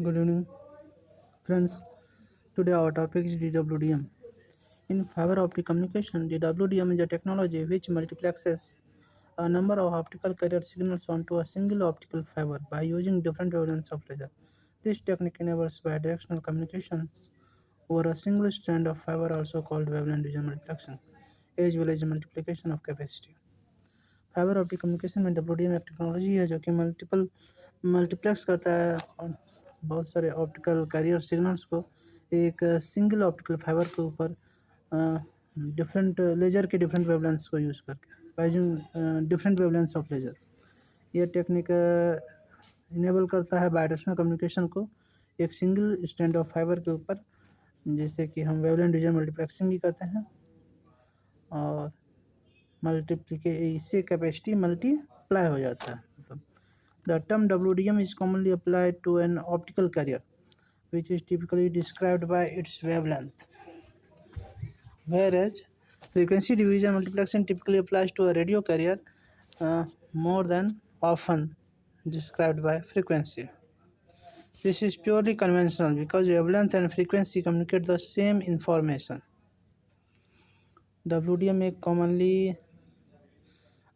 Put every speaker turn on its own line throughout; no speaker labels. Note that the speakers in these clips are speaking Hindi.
Good evening, friends. Today our topic is DWDM. In fiber optic communication, DWDM is a technology which multiplexes a number of optical carrier signals onto a single optical fiber by using different wavelengths of laser. This technique enables bidirectional communications over a single strand of fiber, also called wavelength division multiplexing, as well as multiplication of capacity. Fibre optic communication में डब्ल्यूडीएम एक टेक्नोलॉजी है जो कि मल्टीप्लेक्स करता है और बहुत सारे ऑप्टिकल कैरियर सिग्नल्स को एक सिंगल ऑप्टिकल फाइबर के ऊपर डिफरेंट लेजर के डिफरेंट वेवलेंथ्स को यूज़ करके by different wavelengths of laser. यह टेक्निक इनेबल करता है बायडायरेक्शनल कम्युनिकेशन को एक सिंगल स्टैंड ऑफ फाइबर के ऊपर, जिसे कि हम वेवलेंथ डिवीजन मल्टीप्लेक्सिंग भी कहते हैं। और इससे कैपेसिटी मल्टीप्लाई हो जाता है। मतलब the term WDM is commonly applied to an optical carrier which is typically described by its wavelength, whereas frequency division multiplexing typically applies to a radio carrier, more than often described by frequency. This is purely conventional because wavelength and frequency communicate the same information. WDM एक कॉमनली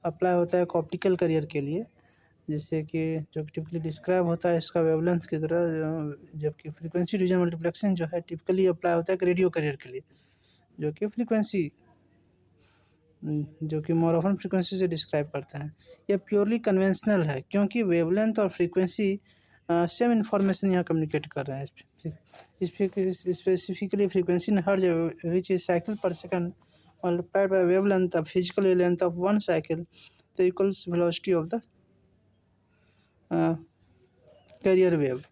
अप्लाई होता है एक ऑप्टिकल करियर के लिए, जिससे कि जो टिपिकली डिस्क्राइब होता है इसका वेवलेंथ की तरह, जबकि फ्रीक्वेंसी डिवीजन मल्टीप्लेक्सिंग जो है टिपिकली अप्लाई होता है एक रेडियो करियर के लिए, जो कि फ्रीक्वेंसी जो कि मोर ऑफन फ्रीक्वेंसी से डिस्क्राइब करते हैं। यह प्योरली कन्वेंशनल है क्योंकि वेवलेंथ और फ्रीक्वेंसी सेम इन्फॉर्मेशन यहाँ कम्युनिकेट कर रहे हैं। Specifically frequency in hertz which is cycle पर second multiplied by wavelength of physical length of one cycle the equals velocity of the carrier wave.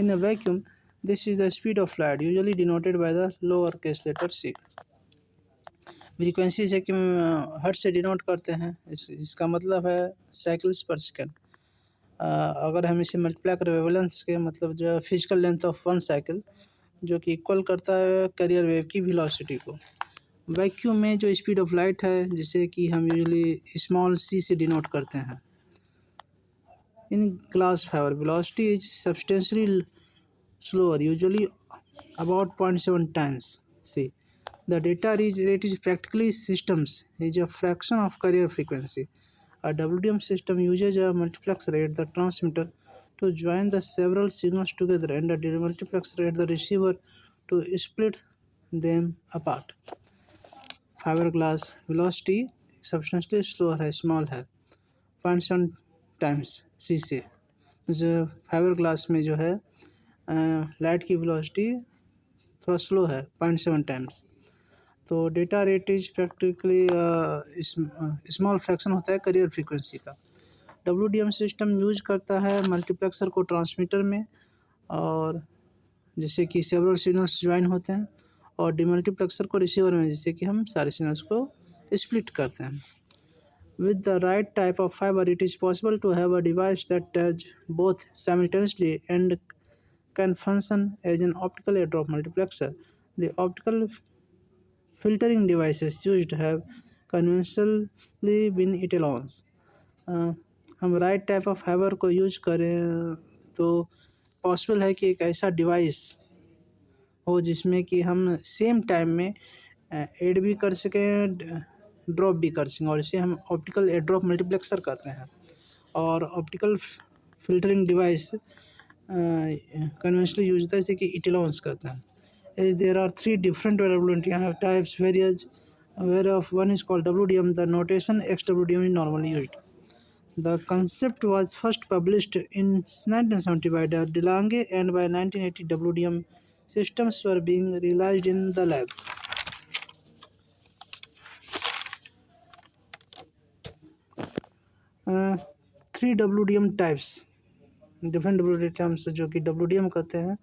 In a vacuum, this is the speed of light, usually denoted by the lowercase letter c. Frequency से कि हर्ट्ज से डिनोट करते हैं, इसका मतलब है साइकिल्स पर सेकेंड। अगर हम इसे मल्टीप्लाई करें वेवलेंथ के, मतलब जो physical length of one cycle, जो कि इक्वल करता है कैरियर वेव की वेलोसिटी को। वैक्यूम में जो स्पीड ऑफ लाइट है, जिसे कि हम यूजुअली स्मॉल c से डिनोट करते हैं। In glass fibre velocity is substantially slower, usually about 0.7 times c. The data rate is practically systems is a fraction of carrier frequency. A WDM system uses a multiplexer at the transmitter to join the several signals together and a demultiplexer at the receiver to split them apart. Fibre glass velocity substantially slower है, स्मॉल है, 0.7 times c से। जो फाइबर ग्लास में जो है लाइट की वेलोसिटी थोड़ा स्लो है, 0.7 times। तो data rate is practically small fraction होता है कैरियर फ्रीक्वेंसी का। WDM सिस्टम यूज करता है मल्टीप्लेक्सर को ट्रांसमीटर में, और जिससे कि सेवरल सिग्नल्स ज्वाइन होते हैं, और डिमल्टीप्लेक्सर को रिसीवर में, जिससे कि हम सारे सिग्नल्स को स्प्लिट करते हैं। With the right type of fibre it is possible to have a device that does both simultaneously and can function as an optical add drop multiplexer. The optical filtering devices used have conventionally been etalons. हम राइट टाइप ऑफ फाइबर को यूज करें तो पॉसिबल है कि एक ऐसा डिवाइस हो जिसमें कि हम सेम टाइम में ऐड भी कर सकें, ड्रॉप भी कर सकें, और इसे हम ऑप्टिकल एयर ड्रॉप मल्टीप्लेक्सर कहते हैं। और optical filtering device conventionally use होता है, जैसे कि इटेलॉन्स कहते हैं। As there are 3 different WDM types various, whereof one is called WDM. The notation XWDM is normally used. The concept was first published in 1970 by DeLange, and by 1980 WDM systems were being realized in the lab. 3 WDM types, different WDM terms जो कि WDM कहते हैं,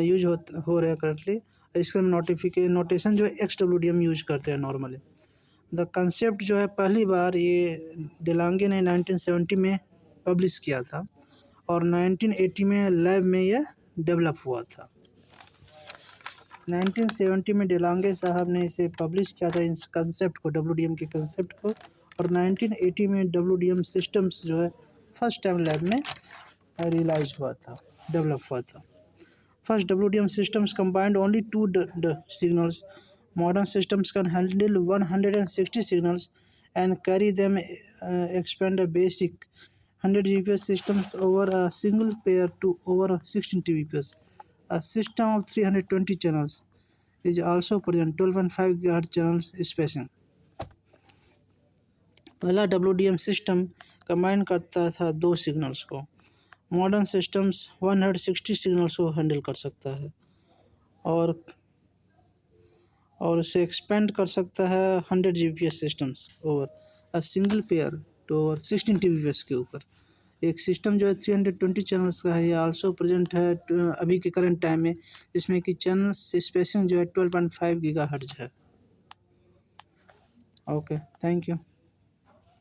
यूज हो रहे हैं करंटली। इसका नोटेशन जो है XWDM यूज करते हैं नॉर्मली। द कंसेप्ट जो है पहली बार ये डेलांगे ने 1970 में पब्लिश किया था, और 1980 में लैब में यह डेवलप हुआ था। 1970 में डेलांगे साहब ने इसे पब्लिश किया था, इस कंसेप्ट को, WDM के कंसेप्ट को, और 1980 में WDM सिस्टम्स जो है फर्स्ट टाइम लैब में रियलाइज हुआ था, डेवलप हुआ था। First WDM systems combined only two signals. Modern systems can handle 160 signals and carry them, expand a basic 100 Gbps systems over a single pair to over 16 Gbps. A system of 320 channels is also present, 12.5 GHz channel spacing. पहला WDM सिस्टम कंबाइन करता था दो सिग्नल्स को। मॉडर्न सिस्टम्स 160 सिग्नल्स को हैंडल कर सकता है और उसे एक्सपेंड कर सकता है 100 Gbps systems over a single pair तो ओवर 16 Gbps के ऊपर। एक सिस्टम जो है 320 चैनल्स का है, ये आल्सो प्रेजेंट है अभी के करंट टाइम में, जिसमें कि चैनल्स स्पेसिंग जो है 12.5 GHz है। Okay, thank you.